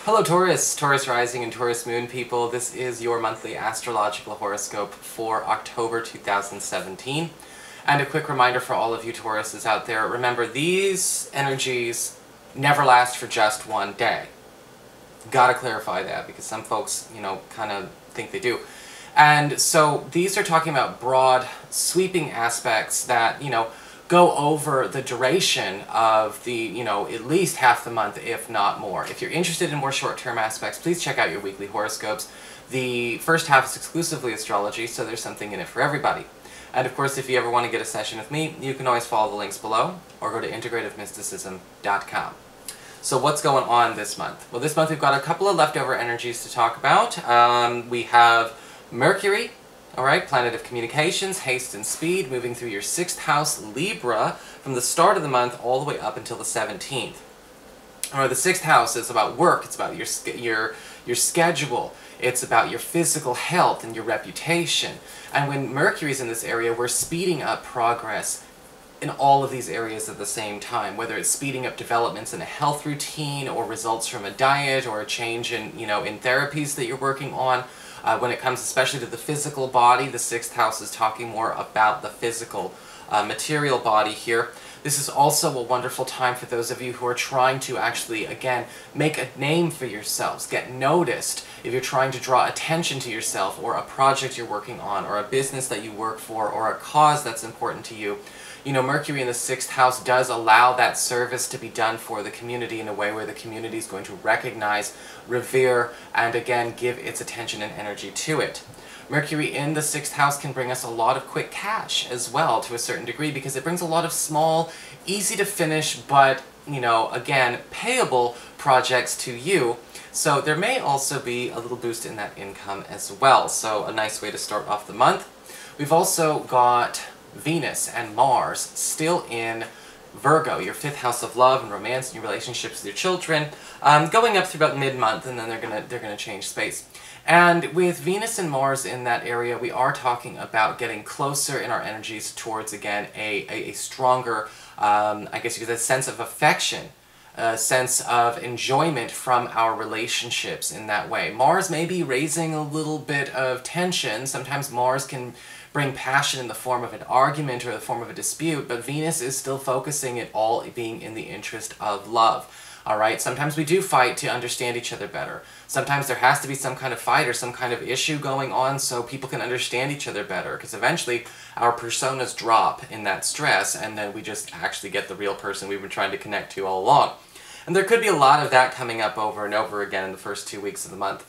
Hello Taurus, Taurus rising and Taurus moon people. This is your monthly astrological horoscope for October 2017. And a quick reminder for all of you Tauruses out there, remember these energies never last for just one day. Gotta clarify that because some folks, kind of think they do. And so these are talking about broad, sweeping aspects that, go over the duration of the, at least half the month, if not more. If you're interested in more short-term aspects, please check out your weekly horoscopes. The first half is exclusively astrology, so there's something in it for everybody. And of course, if you ever want to get a session with me, you can always follow the links below, or go to integrativemysticism.com. So what's going on this month? Well, this month we've got a couple of leftover energies to talk about. We have Mercury, alright, planet of communications, haste and speed, moving through your 6th house, Libra, from the start of the month all the way up until the 17th. Alright, the 6th house is about work, it's about your schedule, it's about your physical health and your reputation. And when Mercury's in this area, we're speeding up progress in all of these areas at the same time, whether it's speeding up developments in a health routine, or results from a diet, or a change in, in therapies that you're working on. When it comes especially to the physical body, the 6th house is talking more about the physical, material body here. This is also a wonderful time for those of you who are trying to actually, again, make a name for yourselves, get noticed. If you're trying to draw attention to yourself, or a project you're working on, or a business that you work for, or a cause that's important to you, Mercury in the 6th house does allow that service to be done for the community in a way where the community is going to recognize, revere, and again, give its attention and energy to it. Mercury in the 6th house can bring us a lot of quick cash as well, to a certain degree, because it brings a lot of small, easy to finish, but, again, payable projects to you. So there may also be a little boost in that income as well. So a nice way to start off the month. We've also got Venus and Mars still in Virgo, your 5th house of love and romance and your relationships with your children, going up through about mid-month, and then they're gonna change space. And with Venus and Mars in that area, we are talking about getting closer in our energies towards, again, a stronger, I guess you could say, sense of affection, a sense of enjoyment from our relationships in that way. Mars may be raising a little bit of tension. Sometimes Mars can bring passion in the form of an argument or the form of a dispute, but Venus is still focusing it all being in the interest of love. Alright, sometimes we do fight to understand each other better. Sometimes there has to be some kind of fight or some kind of issue going on so people can understand each other better, because eventually our personas drop in that stress, and then we just actually get the real person we've been trying to connect to all along. And there could be a lot of that coming up over and over again in the first 2 weeks of the month.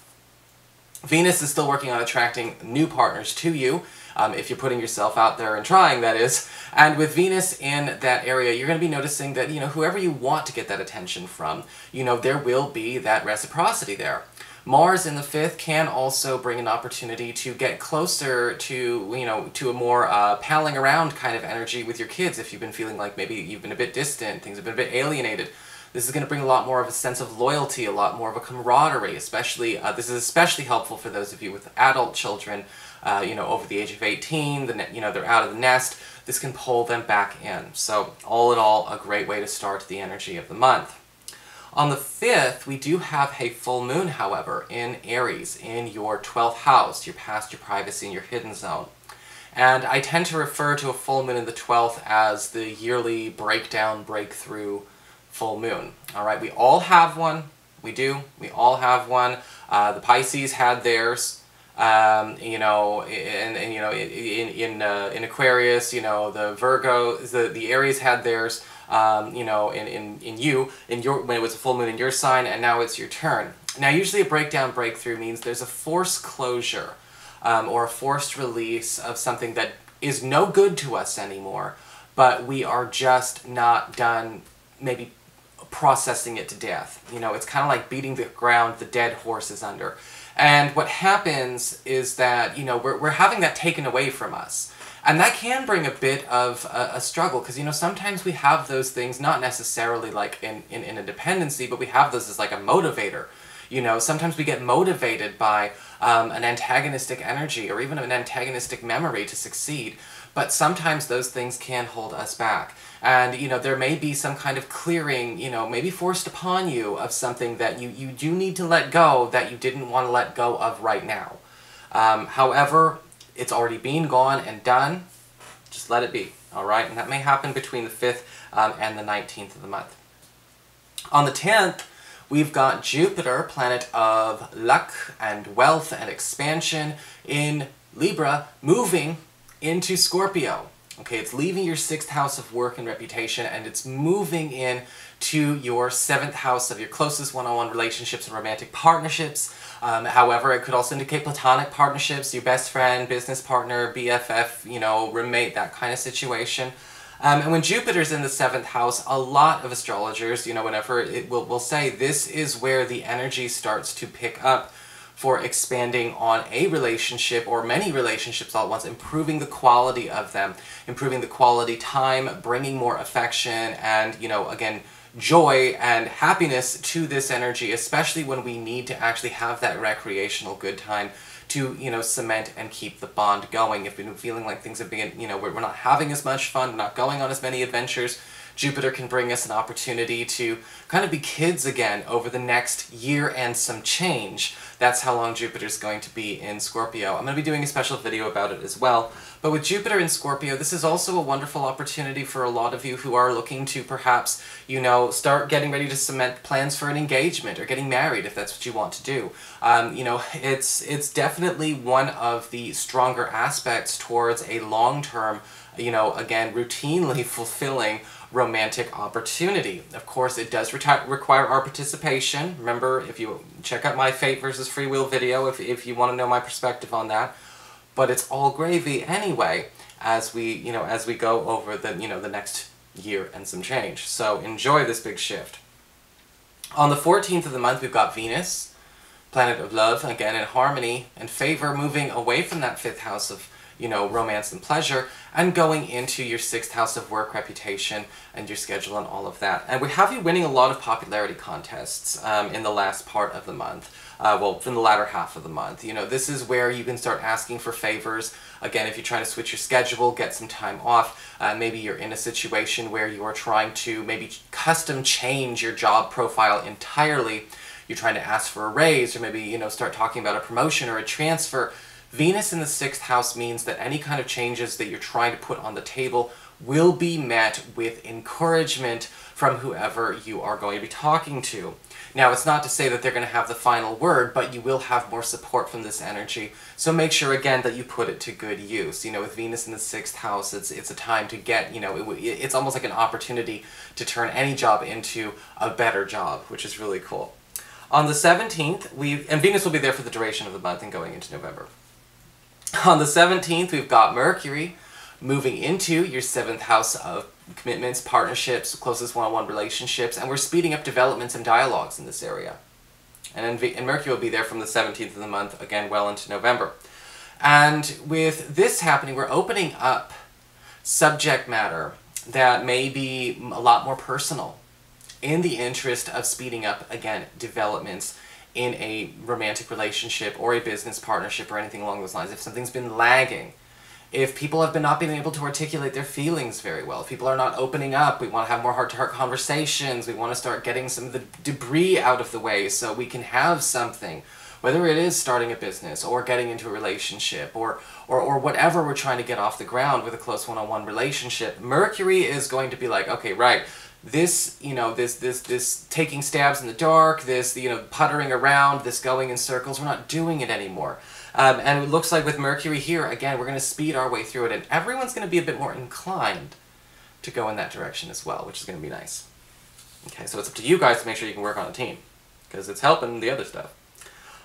Venus is still working on attracting new partners to you, if you're putting yourself out there and trying, that is. And with Venus in that area, you're going to be noticing that, whoever you want to get that attention from, there will be that reciprocity there. Mars in the 5th can also bring an opportunity to get closer to, to a more palling around kind of energy with your kids if you've been feeling like maybe you've been a bit distant, things have been a bit alienated. This is going to bring a lot more of a sense of loyalty, a lot more of a camaraderie, especially, this is especially helpful for those of you with adult children, over the age of 18, they're out of the nest. This can pull them back in. So, all in all, a great way to start the energy of the month. On the 5th, we do have a full moon, however, in Aries, in your 12th house, your past, your privacy, and your hidden zone. And I tend to refer to a full moon in the 12th as the yearly breakdown, breakthrough full moon. Alright, we all have one. We do. We all have one. The Pisces had theirs. In Aquarius, the Virgo, the Aries had theirs, when it was a full moon in your sign, and now it's your turn. Now, usually a breakdown, breakthrough means there's a forced closure, or a forced release of something that is no good to us anymore, but we are just not done, maybe processing it to death. It's kind of like beating the ground the dead horse is under. And what happens is that, we're having that taken away from us. And that can bring a bit of a struggle, because, sometimes we have those things, not necessarily like in a dependency, but we have those as like a motivator. Sometimes we get motivated by an antagonistic energy, or even an antagonistic memory to succeed. but sometimes those things can hold us back. And, you know, there may be some kind of clearing, you know, maybe forced upon you of something that you do need to let go that you didn't want to let go of right now. However, it's already been gone and done. Just let it be, all right? And that may happen between the 5th and the 19th of the month. On the 10th, we've got Jupiter, planet of luck and wealth and expansion in Libra, moving into Scorpio. Okay, it's leaving your 6th house of work and reputation, and it's moving in to your 7th house of your closest one-on-one relationships and romantic partnerships. However, it could also indicate platonic partnerships, your best friend, business partner, BFF, you know, roommate, that kind of situation. And when Jupiter's in the 7th house, a lot of astrologers, you know, whenever it will say this is where the energy starts to pick up for expanding on a relationship or many relationships all at once, improving the quality of them, improving the quality time, bringing more affection and, you know, again, joy and happiness to this energy, especially when we need to actually have that recreational good time to, you know, cement and keep the bond going. If we've been feeling like things have been, you know, we're not having as much fun, we're not going on as many adventures, Jupiter can bring us an opportunity to kind of be kids again over the next year and some change. That's how long Jupiter's going to be in Scorpio. I'm going to be doing a special video about it as well. But with Jupiter in Scorpio, this is also a wonderful opportunity for a lot of you who are looking to perhaps, you know, start getting ready to cement plans for an engagement or getting married if that's what you want to do. You know, it's definitely one of the stronger aspects towards a long-term, you know, again, routinely fulfilling romantic opportunity. Of course, it does require our participation. Remember, if you check out my fate versus free will video, if you want to know my perspective on that. But it's all gravy anyway, as we, you know, as we go over the, you know, the next year and some change. So enjoy this big shift. On the 14th of the month, we've got Venus, planet of love, again in harmony and favor, moving away from that 5th house of, you know, romance and pleasure, and going into your 6th house of work, reputation, and your schedule and all of that. And we have you winning a lot of popularity contests in the last part of the month. Well, in the latter half of the month. You know, this is where you can start asking for favors. Again, if you're trying to switch your schedule, get some time off, maybe you're in a situation where you are trying to maybe custom change your job profile entirely. You're trying to ask for a raise, or maybe, you know, start talking about a promotion or a transfer. Venus in the 6th house means that any kind of changes that you're trying to put on the table will be met with encouragement from whoever you are going to be talking to. Now, it's not to say that they're going to have the final word, but you will have more support from this energy. So make sure, again, that you put it to good use. You know, with Venus in the 6th house, it's a time to get, you know, it's almost like an opportunity to turn any job into a better job, which is really cool. On the 17th, and Venus will be there for the duration of the month and going into November. On the 17th, we've got Mercury moving into your 7th house of commitments, partnerships, closest one-on-one relationships, and we're speeding up developments and dialogues in this area. And Mercury will be there from the 17th of the month, again, well into November. And with this happening, we're opening up subject matter that may be a lot more personal in the interest of speeding up, again, developments in a romantic relationship or a business partnership or anything along those lines. If something's been lagging, if people have not been able to articulate their feelings very well, if people are not opening up, we want to have more heart-to-heart conversations, we want to start getting some of the debris out of the way so we can have something, whether it is starting a business or getting into a relationship or whatever we're trying to get off the ground with a close one-on-one relationship. Mercury is going to be like, okay, right, this, you know, this taking stabs in the dark, this, you know, puttering around, this going in circles, we're not doing it anymore. And it looks like with Mercury here, again, we're going to speed our way through it, and everyone's going to be a bit more inclined to go in that direction as well, which is going to be nice. Okay, so it's up to you guys to make sure you can work on a team, because it's helping the other stuff.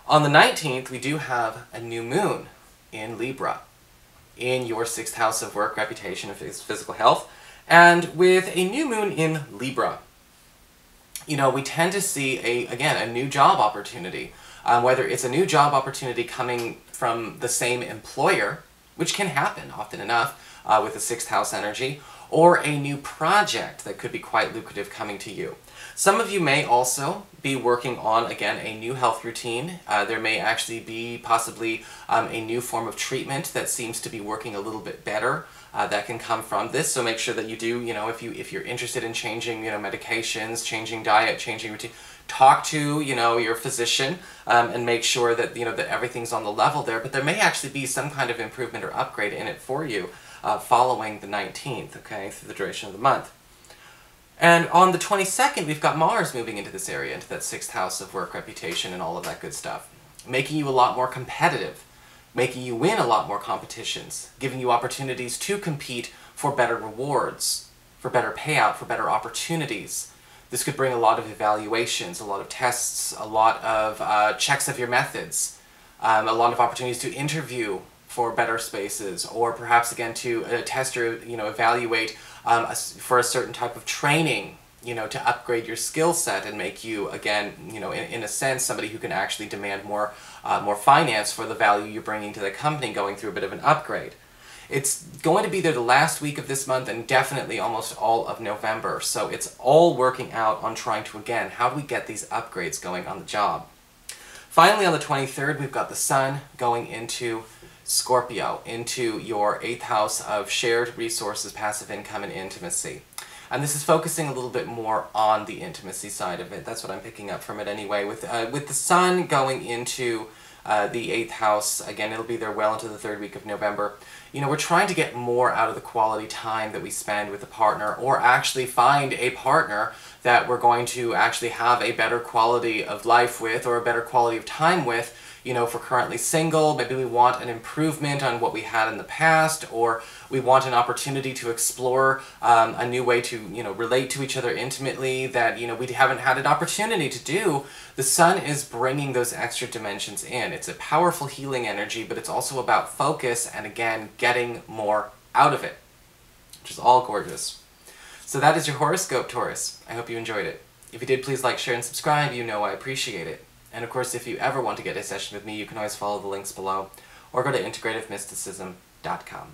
On the 19th, we do have a new moon in Libra, in your 6th house of work, reputation, and physical health. And with a new moon in Libra, you know, we tend to see, again, a new job opportunity. Whether it's a new job opportunity coming from the same employer, which can happen often enough with the 6th house energy, or a new project that could be quite lucrative coming to you. Some of you may also be working on, again, a new health routine. There may actually be possibly a new form of treatment that seems to be working a little bit better that can come from this. So make sure that you do, if you're interested in changing, medications, changing diet, changing routine, talk to, your physician and make sure that, that everything's on the level there. But there may actually be some kind of improvement or upgrade in it for you following the 19th, okay, through the duration of the month. And on the 22nd, we've got Mars moving into this area, into that 6th house of work, reputation, and all of that good stuff. Making you a lot more competitive, making you win a lot more competitions, giving you opportunities to compete for better rewards, for better payout, for better opportunities. This could bring a lot of evaluations, a lot of tests, a lot of checks of your methods, a lot of opportunities to interview for better spaces, or perhaps again to test or evaluate for a certain type of training, to upgrade your skill set and make you again, in a sense, somebody who can actually demand more finance for the value you're bringing to the company, going through a bit of an upgrade. It's going to be there the last week of this month and definitely almost all of November. So it's all working out on trying to, again, how do we get these upgrades going on the job? Finally, on the 23rd, we've got the Sun going into Scorpio, into your 8th house of shared resources, passive income, and intimacy. And this is focusing a little bit more on the intimacy side of it. That's what I'm picking up from it anyway. With the Sun going into the 8th house, again, it'll be there well into the 3rd week of November. We're trying to get more out of the quality time that we spend with a partner, or actually find a partner that we're going to actually have a better quality of life with, or a better quality of time with. If we're currently single, maybe we want an improvement on what we had in the past, or we want an opportunity to explore a new way to, relate to each other intimately that, we haven't had an opportunity to do. The Sun is bringing those extra dimensions in. It's a powerful healing energy, but it's also about focus and, again, getting more out of it, which is all gorgeous. So that is your horoscope, Taurus. I hope you enjoyed it. If you did, please like, share, and subscribe. I appreciate it. And of course, if you ever want to get a session with me, you can always follow the links below, or go to integrativemysticism.com.